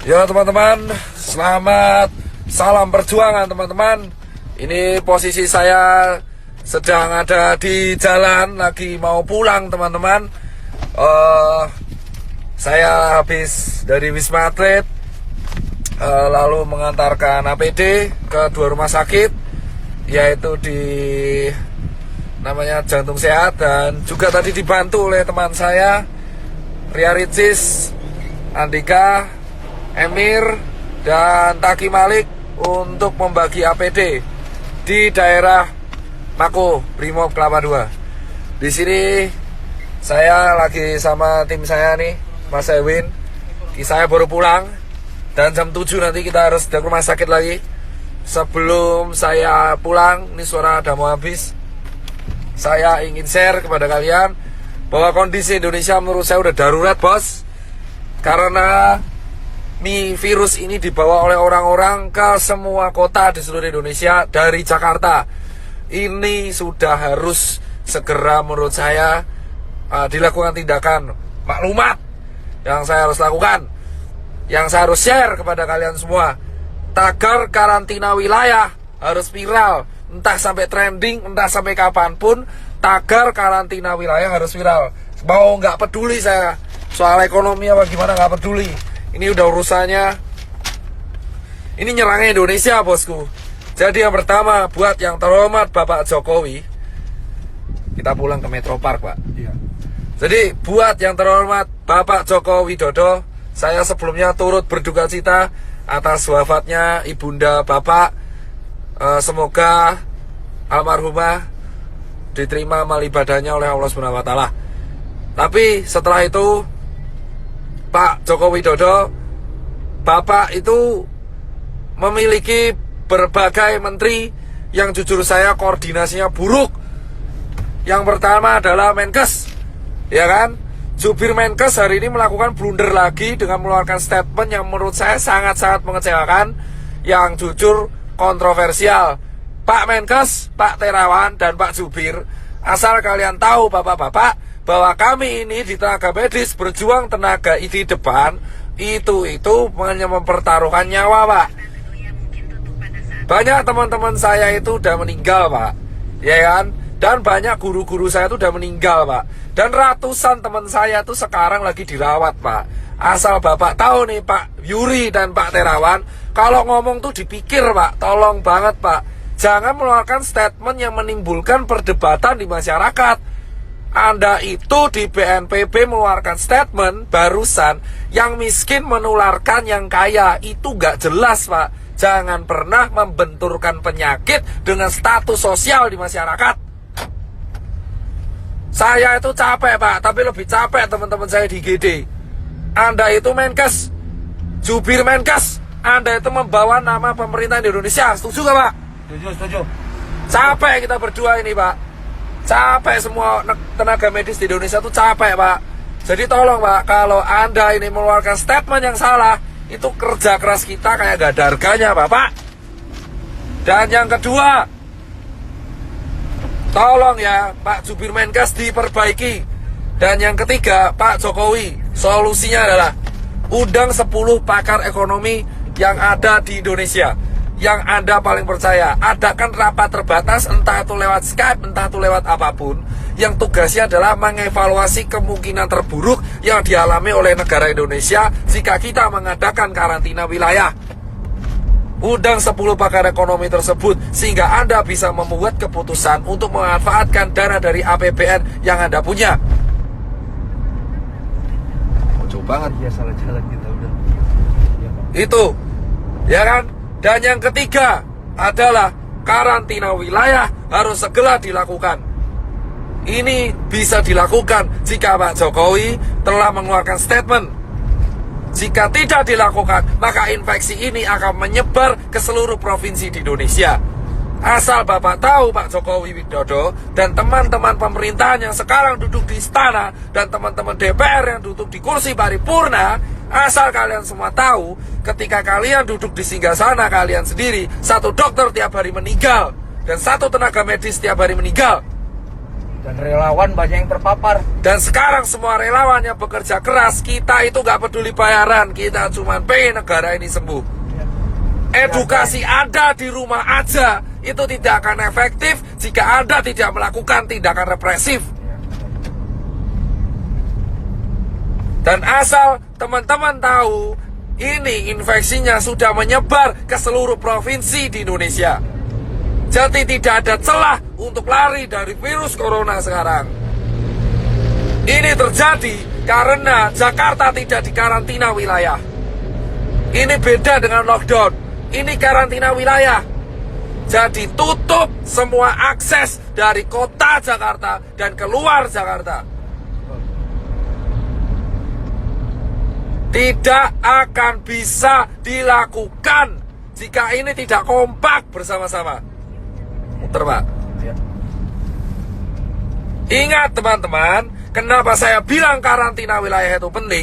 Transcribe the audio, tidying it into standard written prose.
Ya teman-teman, selamat salam perjuangan teman-teman. Ini posisi saya sedang ada di jalan, lagi mau pulang teman-teman. Saya habis dari Wisma Atlet, lalu mengantarkan APD ke 2 rumah sakit, yaitu di namanya Jantung Sehat, dan juga tadi dibantu oleh teman saya Ria Ricis, Andika, Emir, dan Taki Malik untuk membagi APD di daerah Mako Brimob Kelapa II. Di sini saya lagi sama tim saya nih, Mas Ewin. Saya baru pulang dan jam 7 nanti kita harus ke rumah sakit lagi. Sebelum saya pulang, ini suara udah mau habis, saya ingin share kepada kalian bahwa kondisi Indonesia menurut saya udah darurat, bos. Karena virus ini dibawa oleh orang-orang ke semua kota di seluruh Indonesia dari Jakarta. Ini sudah harus segera menurut saya dilakukan tindakan maklumat yang saya harus lakukan, yang saya harus share kepada kalian semua. Tagar karantina wilayah harus viral, entah sampai trending, entah sampai kapanpun. Tagar karantina wilayah harus viral. Mau nggak peduli saya soal ekonomi apa gimana, nggak peduli. Ini udah urusannya, ini nyerangnya Indonesia, bosku. Jadi yang pertama, buat yang terhormat Bapak Jokowi, kita pulang ke Metro Park, Pak. Iya. Jadi buat yang terhormat Bapak Joko Widodo, saya sebelumnya turut berduka cita atas wafatnya ibunda Bapak. Semoga almarhumah diterima amal ibadahnya oleh Allah Subhanahu wa taala. Tapi setelah itu, Pak Joko Widodo, Bapak itu memiliki berbagai menteri yang jujur saya koordinasinya buruk. Yang pertama adalah Menkes, ya kan? Jubir Menkes hari ini melakukan blunder lagi dengan mengeluarkan statement yang menurut saya sangat-sangat mengecewakan, yang jujur kontroversial. Pak Menkes, Pak Terawan, dan Pak Jubir, asal kalian tahu bapak-bapak, bahwa kami ini di tenaga medis berjuang tenaga di depan, itu hanya mempertaruhkan nyawa, Pak. Banyak teman-teman saya itu udah meninggal, Pak, ya kan? Dan banyak guru-guru saya itu udah meninggal, Pak. Dan ratusan teman saya itu sekarang lagi dirawat, Pak. Asal Bapak tahu nih, Pak Yuri dan Pak Terawan, kalau ngomong tuh dipikir, Pak. Tolong banget, Pak. Jangan mengeluarkan statement yang menimbulkan perdebatan di masyarakat. Anda itu di BNPB mengeluarkan statement barusan, yang miskin menularkan yang kaya. Itu gak jelas, Pak. Jangan pernah membenturkan penyakit dengan status sosial di masyarakat. Saya itu capek, Pak, tapi lebih capek teman-teman saya di GD. Anda itu Menkes, jubir Menkes, Anda itu membawa nama pemerintah Indonesia. Setuju gak, Pak? Setuju. Capek kita berdua ini, Pak. Capek semua tenaga medis di Indonesia itu capek, Pak. Jadi tolong, Pak, kalau Anda ini mengeluarkan statement yang salah, itu kerja keras kita kayak gak ada harganya, Bapak. Dan yang kedua, tolong ya Pak Jubir Menkes diperbaiki. Dan yang ketiga, Pak Jokowi, solusinya adalah undang 10 pakar ekonomi yang ada di Indonesia, yang Anda paling percaya. Adakan rapat terbatas, entah itu lewat Skype, entah itu lewat apapun, yang tugasnya adalah mengevaluasi kemungkinan terburuk yang dialami oleh negara Indonesia jika kita mengadakan karantina wilayah. Undang 10 pakar ekonomi tersebut sehingga Anda bisa membuat keputusan untuk memanfaatkan dana dari APBN yang Anda punya. Jauh banget Ya salah jalan kita udah. itu, ya kan? Dan yang ketiga adalah karantina wilayah harus segera dilakukan. Ini bisa dilakukan jika Pak Jokowi telah mengeluarkan statement. Jika tidak dilakukan, maka infeksi ini akan menyebar ke seluruh provinsi di Indonesia. Asal Bapak tahu, Pak Jokowi Widodo dan teman-teman pemerintahan yang sekarang duduk di istana, dan teman-teman DPR yang duduk di kursi paripurna, asal kalian semua tahu, ketika kalian duduk di singgasana kalian sendiri, 1 dokter tiap hari meninggal dan 1 tenaga medis tiap hari meninggal. Dan relawan banyak yang terpapar. Dan sekarang semua relawan yang bekerja keras, kita itu nggak peduli bayaran, kita cuma pengen negara ini sembuh. Edukasi Anda di rumah aja itu tidak akan efektif jika Anda tidak melakukan tindakan represif. Dan asal teman-teman tahu, ini infeksinya sudah menyebar ke seluruh provinsi di Indonesia. Jadi tidak ada celah untuk lari dari virus corona sekarang. Ini terjadi karena Jakarta tidak dikarantina wilayah. Ini beda dengan lockdown. Ini karantina wilayah. Jadi tutup semua akses dari kota Jakarta dan keluar Jakarta. Tidak akan bisa dilakukan jika ini tidak kompak bersama-sama. Muter, Pak. Ya. Ingat teman-teman, kenapa saya bilang karantina wilayah itu penting?